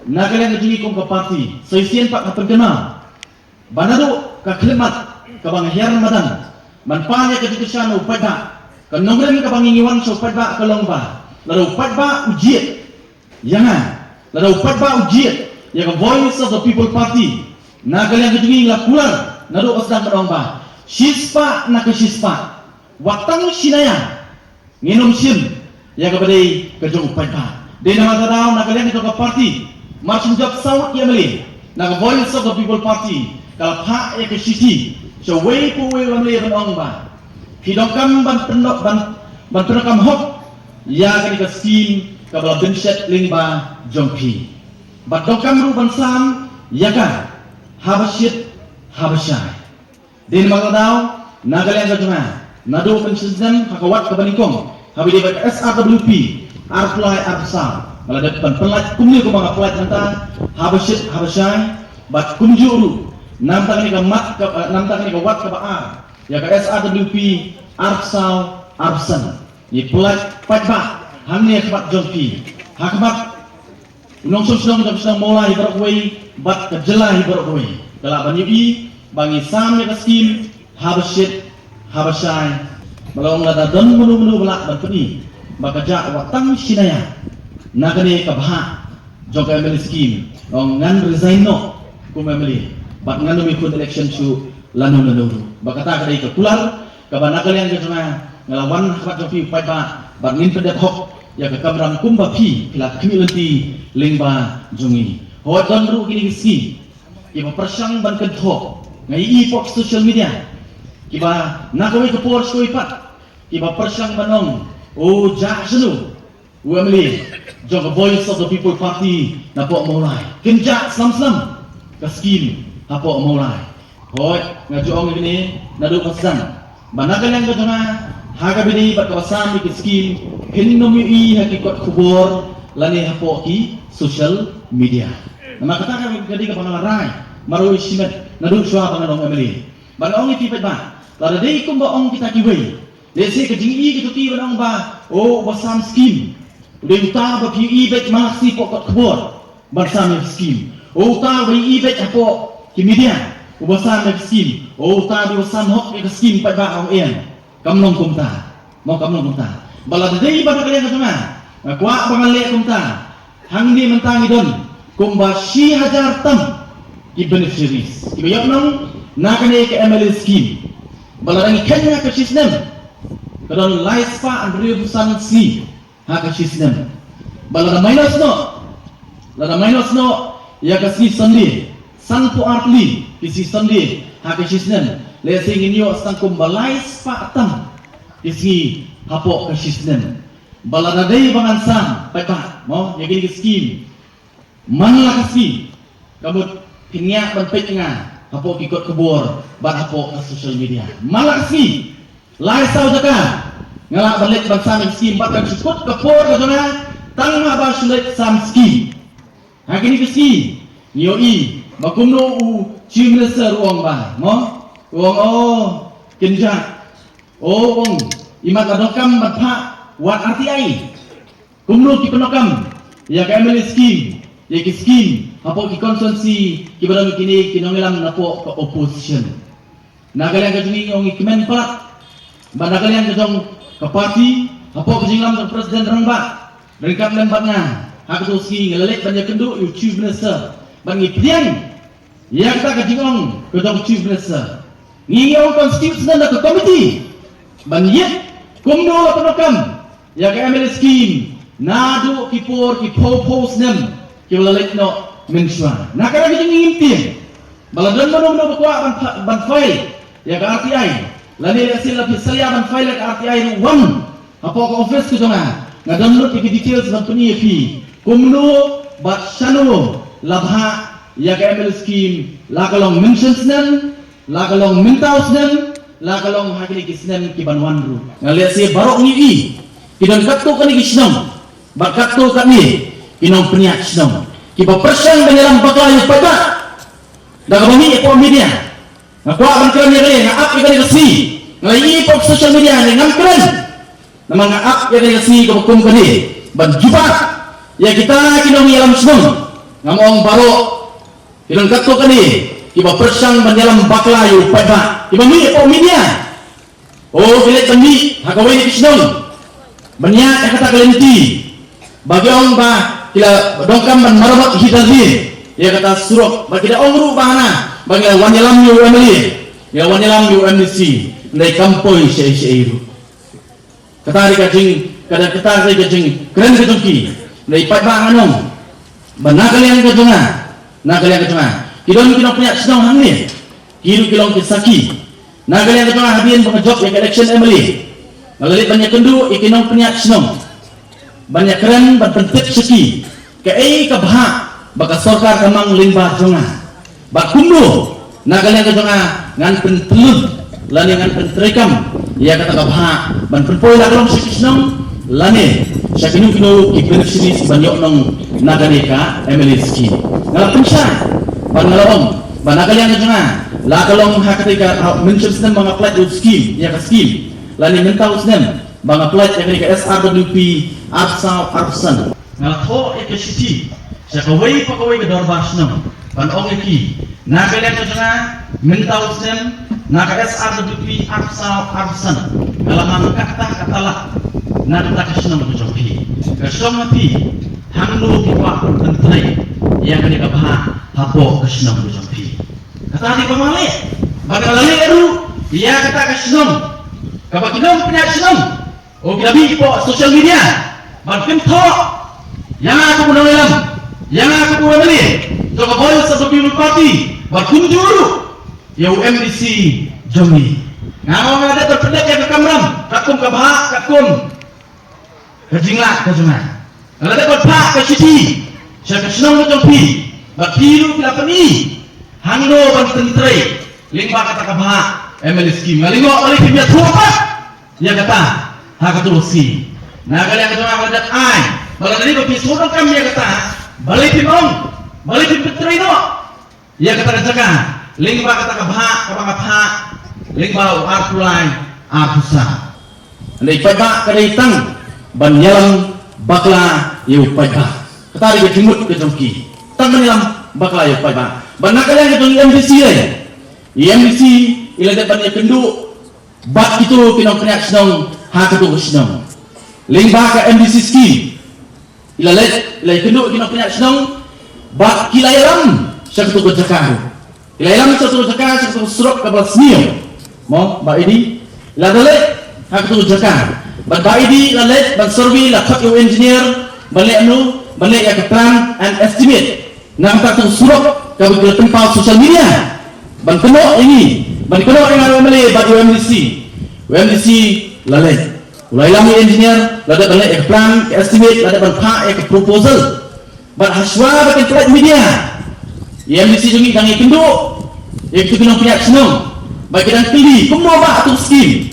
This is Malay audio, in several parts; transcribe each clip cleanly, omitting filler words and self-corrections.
nagalan jungi kong ka party soisien pak na pagkana banado ka klimat ka banghyar madan manpanya ka dito siya no pada ka nongren ka bangingiwan so pada ka longba laro pada ujiet yangan laro pada ujiet ya ka voice of the people party nagalan jungi la kular nado osdang kadongba shispa na ka shispa watang sinaya nginom sim ya ka badai ka jong pada de nama tadaw nagalan ito ka party marching job sawat ya mali na voice of the people party kalapha ya ke sisi so way po way mali ban ong ba hidokam ban penokam hok ya ke scheme ka bala benset ling ba jongpi badokam ru ban sam ya ka habashit habashai din magadaw nagalan ka junga nado pensizan hakawat ka banikong habi de SRWP arplai arsam malada pelat kumni ko mga pelat nanta habashit habashai bat kumjuru namta kani ka mat ka namta kani ka wat ka ba ya ka SRWP arsau arsan ni pelat patba hamne kabat jongpi hakabat unong sosong mulai berway bat ka jelai berway kala banyi bangi sam ya ka skim habashit habashai malong lada don munu belak ban peni bakaja watang sinaya nakane kabha jong family scheme ong ngan resign no ku family bat ngan mi kun election chu lanu bakata kadai ka kular ka banakalian ka jona ngalawan habat jong pi pai ba bat ngin pedet hok ya ka kamram kumba pi kilat community lingba jongi ho don ru kini ski iba persang ban kedho ngai i pop social media kiba nakawi ka por skoi pat kiba persang banong o ja sunu family jong voice of the people party na po mulai kenja slam ka scheme hapo mulai hoy ngajuong ini nadu pasan banagalan ka jona haga bini bat kawasam ki scheme hinnomi i hakikot kubor lani hapo ki social media nama kata ka gadi ka pangalaray maroy simet nadu swa panganong family banong iti ba tada dei kumba ong kita kiway desi ka jingi ki tuti banong ba o basam scheme udah utah bagi ibet masih pokok kebor bersama scheme utah bagi ibet apa kemudian bersama scheme utah di bersama hok ke scheme pada orang kamnong kumta mau kamnong kumta balad dei pada kalian ketemu kuat bangalek kumta hang di mentangi don kumba si hajar tam ki beneficiaries ki bayar nong nakane ke MLA scheme balarangi kanya ke sistem kadon laispa and rebusan si haka sistem balada minus no ya kasi sandi sanpo artli kisi sandi haka sistem lesing inyo stangkum balais pa atam kisi hapo ka sistem balada day bangansam peta mo ya gini scheme manla kasi kamut pinya banpet nga hapo kikot kebor ban hapo ka social media malasi laisau jaka ngala balik bangsa scheme bakal cukup kepor ke zona tang ba sulit sam scheme hakini kesi yoi bakumno u chimleser uang ba mo uang kenja uang imat adokam batha wat RTI kumno ki penokam ya ka MLA scheme ya ki scheme apo ki konsumsi ki barang kini kinongelang napo ke opposition nagalan ka jini ngi kemen pat banagalan ka jong ke parti apa kejinglam ke presiden rangba mereka lembatnya hak dosi ngelelek banyak kenduk YouTube minister bangi piang ya kita kejingong ke dong chief minister ngiyong constitution ke komiti banyak kumdo penokam ya ke MLA scheme nadu kipor kipopos nem kilalek no mensua nakara kejing ngimpi baladon no bakwa ban file ya ke RTI lani hasil lapis saya ban file ke RTI one apa ke office ku jonga na download ki details ban puni fi kumno bat shanu labha ya ke ML scheme la kalong mentions nem la kalong mintaus nem la kalong hakili kisnem ki ban wanru ngale se barok ni i kidon katto kani kisnom bakatto kami kinom peniak kisnom ki ba persen benyalam bakla yu pada daga bami ko media ngakwa ban kran ni re ngap ikani kasi ngai pop social media ni ngam kran nama ngap ya kasi ko kum kani ban jubat ya kita kinom yalam kisnom ngamong baro ilang kato kani iba persang banyalam bakla yu pada iba mi po media bilet bandi hakawai ni kisnong banyak kata kalenti bagi ong ba kila dongkam ban marabat hidazin ia kata surok bagi da ongru bahana bagi wanyalam yu emili ya wanyalam yu MDC ndai kampoi syai-syairu kata ri kajing kada kata ri kajing keren kejongki ndai pada anong banakalian kejunga kidon punya senang hangni kiru kilong kisaki nagalian kejunga habien pengejok yang election emily ngalalit banyak kendu ikinong punya senang banyak keren berpentit seki kei kabha baka sorkar kamang limba junga bakundu nagalian kejunga ngan pentelud lani ngan pentrikam ia kata kabha ban penpoi laklong seki senang lani syakinu kino ibersini banyak nong nagareka emeliski ngala pensya bangalong banagalian kejunga la kalong hakatika mencersnem mga plat yu scheme ya ka scheme lani mentau snem mga plat ya ka SRWP arsan ngala tho ekesiti syakawai pakawai ke dorbasnem ban ongeki nagalian kejunga mentau snem naka SRWP arsan ngala mangkata katalah nagta kasnam kujopi kasong api hanglo kipa tentrai yang kani kabha hapo kasnam kujopi kata di pamale bagalali eru ia kata kasnam kabakinom punya kasnam grabi po social media bagkem tho yang aku menolong yang aku beli joko boy sa People's Party bakunjuru ya MDC jomi ngawo ada terpedek ya kamram kakum kabha kakum kejinglah kejungan kalau dapat pak ke sisi saya kesenang macam pi bakiru bila peni hangdo ban tentrai lingba kata kabha MLSK ngalingo oleh kibia tuapa ya kata hak tu si nagal yang kejungan wadat ai bala dari kopi sodong kami ya kata balik pinong balik tentrai no ya kata jaga lingba kata kabha kabha lingba artulai artusa andai pada keritang banyalam bakla yu pada ketari ke jumut ke jongki tang banyalam bakla yu pada banakalian ke MDC MDC ila dapat ya kendu bak itu kinong kenyak senong hak itu senong lingba ke MDC ski ila kendu kinong kenyak senong bak kilayalam syak itu kejakar kilayalam syak itu kejakar syak itu surok kabal senior mo ba ini ila hak itu kejakar Bagai di lalet bang survey lakat yu engineer balik balik ya plan and estimate nang tak surok kau ke tempat sosial media bang keno ini bang keno dengan balik bagi UMDC lalet ulai lama engineer lalet balik ya plan estimate lalet bang pak ya proposal bang haswa bagi tempat media UMDC jungi dangi kendo yang tu kena punya senang bagi dan pilih kumba atau scheme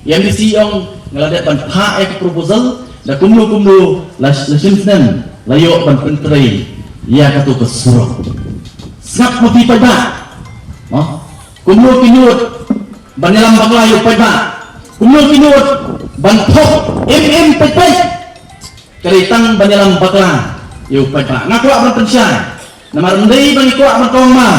UMDC yang ngaladat ban pa ek proposal da kumlu lasimsnen layo ban pentrai ya katu kesurok sap mapi pada kumlu kinut ban dalam bakla yo pada kumlu kinut ban thok pai keritang ban dalam bakla yo pada ngaku ban pensya namar ndai ban ko ban koma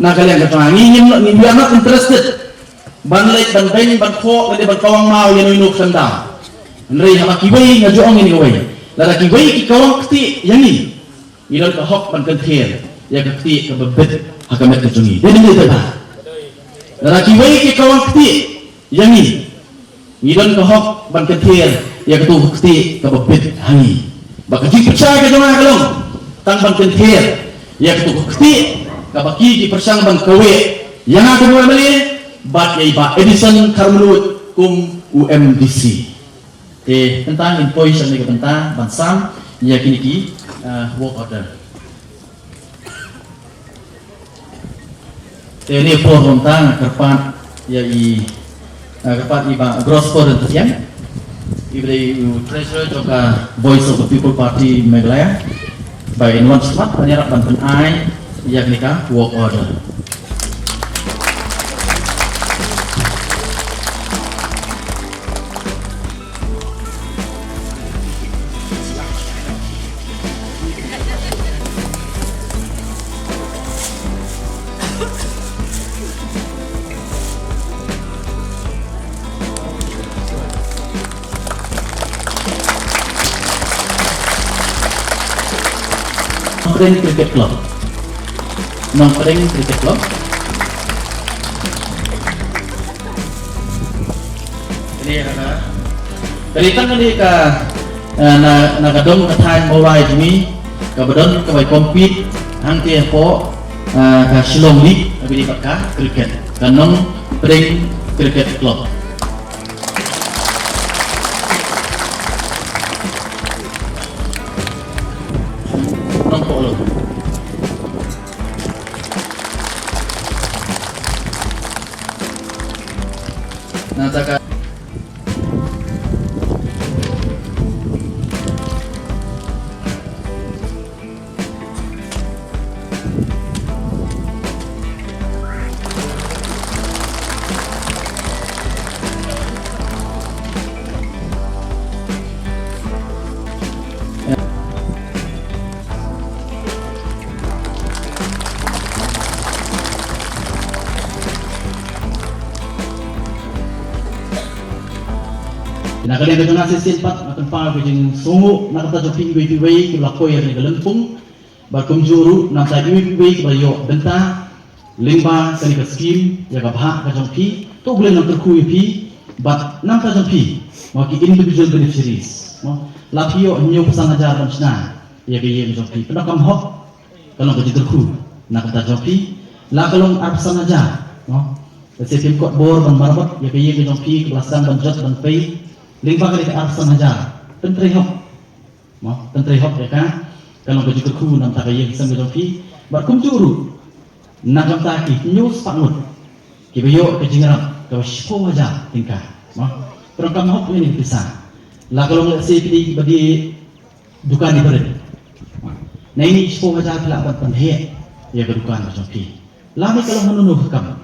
na kalian ketangi ni biar not interested ban lek ban ben ban kho le ban kawang mau yang inuk sandang nrei hama kiwei ngajoong ini kawai lada kiwei ki kawang kti yang ni idol ka hok ban kenther ya kti ka bebet hakamet ka jungi dan ini teba lada kiwei ki kawang kti yang ni idol ka hok ban kenther ya ktu kti ka bebet hangi baka ji percaya ka jama kalong tang ban kenther ya ktu kti ka baki ki persang ban kawe yang aku beli bat yaiba Edison Karmelut kum UMDC tentang invoice yang tentang bansam ya kini work order ini for tentang kerpat ya kerpat iba gross for yang ibli treasurer juga voice of the people party Meghalaya by in one spot penyerap bantuan ai ya kini work order Nongkreng Cricket Club. Nongkreng Cricket Club. Ini ya kakak. Dari kan ini ke nagadong ke Thai Mobile ini ke bedon ke compete hang tiap po ke Shillong League abis dipakah cricket. Ke Nongkreng Cricket Club. Nongkok lo. Nah, tak nak kalian dengan sesin pat akan pa kejeng songo nak kata jopi iwi ke lakoi yang gelempung bakum juru nak tadi iwi ke bayo benta limba kani ke skim ya ka bha ka jopi to boleh nak terku iwi bat nak ta jopi maki individual beneficiaries lapio nyu pesan ajar pancna ya ke ye jopi pada kam hok kalau ke terku nak kata jopi la kalau pesan ajar sesin kot bor ban marbat ya ke ye ke jopi ke belasan banjat ban pei limba kali ke arsan ajar pentri hok ya kan kalau ke terku nam ta ke ye sang jopi bat kum juru nak kam ta ki news pangut ki bayo ke jingrap ke shipo aja tingkah Pero kam hok ini bisa. La kalau ngeliat CPD bagi dukaan di beri. Nah ini sepuluh aja pelak pandai ya ke dukaan macam pi. Lami kalau menunuh kam.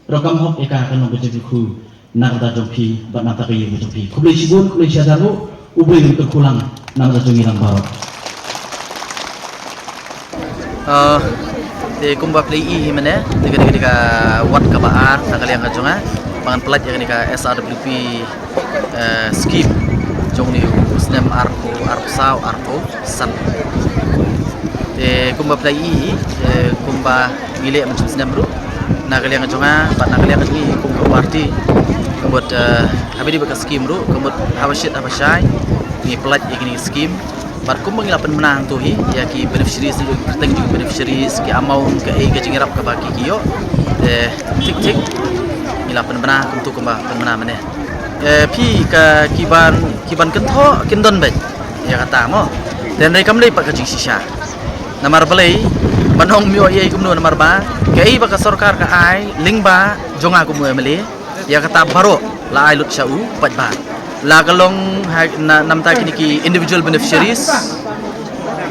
Pero kam hok eka kalau berjadi ku nak dah jompi, bat nak tak kaya jompi. Kubli sibun, kubli syadaru, ubli untuk kulang nak dah jongiran baru. Di kumba play i mana? Dekat wat kabaan, tak kalian kajonga. Pangan pelat yang ni ka SRWP scheme. Jong ni usnem arpo sao arpo san. Kumba play i kumba gile macam usnem bro. Nak kalian kajonga, bat nak kalian kajongi kumba party. Kemudian habis dibuka scheme bro, kemudian apa syai ni pelat yang ni scheme. Bar kumba ngilapan menang tu hi, ya ki beneficiaries tu keteng juga beneficiaries ki amount ke ai ke jingrap ke bagi kiyo, tik ngilapan menang untuk kumba menang mana. Pi ke kiban kentho kindon bet, ya kata mo. Dan mereka mulai pakai jing sisa. Namar balai, banong mio ai kumno namar ba, ke ai baka sarkar ka ai lingba jonga kumno mele, ya kata baro la ai lut syau pat ba. Lagalong namta kini ki individual beneficiaries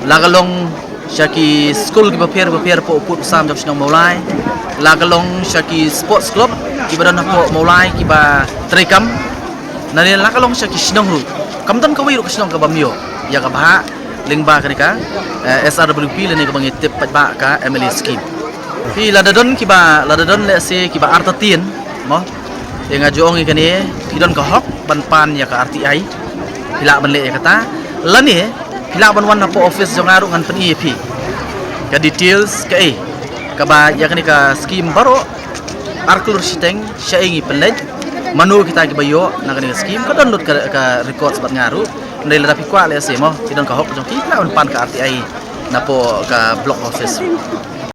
lagalong syaki school ki bapir po put sam jap sinong maulai lagalong syaki sports club ki badan po maulai ki ba trekam nani lagalong syaki sinong ru kamtan kawai ru sinong ka bamio ya ka ba lingba ka SRWP le ni ka bangi tip pat ba ka MLA scheme pi ladadon ki ba ladadon le se ki ba artatien mo yang ngajong ikan ni pidon ke hok ban ya ke RTI hilak ban le kata lani hilak ban wan po office jong aru ngan pen EP ke details ke ke ba ya kan ke scheme baru arklur siteng syaingi penlej manu kita ke bayo nak ke scheme ke download ke record sebat ngaru ndai la tapi kwa le se mo pidon ke hok jong hilak ban ke RTI napo ke block office